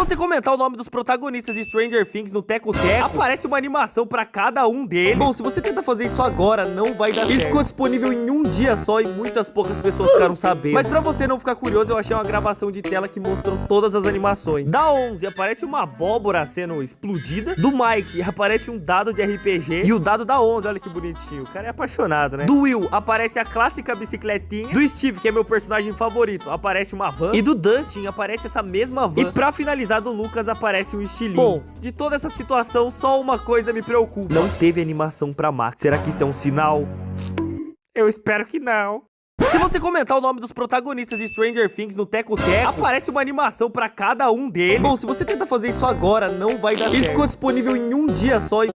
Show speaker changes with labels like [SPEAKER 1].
[SPEAKER 1] você comentar o nome dos protagonistas de Stranger Things no Teco Teco, aparece uma animação pra cada um deles. Bom, se você tenta fazer isso agora, não vai dar certo. Isso ficou disponível em um dia só e muitas poucas pessoas ficaram sabendo. Mas pra você não ficar curioso, eu achei uma gravação de tela que mostrou todas as animações. Da 11, aparece uma abóbora sendo explodida. Do Mike, aparece um dado de RPG. E o dado da 11, olha que bonitinho. O cara é apaixonado, né? Do Will, aparece a clássica bicicletinha. Do Steve, que é meu personagem favorito, aparece uma van. E do Dustin, aparece essa mesma van. E pra finalizar, do Lucas, aparece um estilinho. Bom, de toda essa situação, só uma coisa me preocupa. Não teve animação pra Max. Será que isso é um sinal? Eu espero que não. Se você comentar o nome dos protagonistas de Stranger Things no Teco Teco, aparece uma animação pra cada um deles. Bom, se você tenta fazer isso agora, não vai dar certo. Isso ficou disponível em um dia só e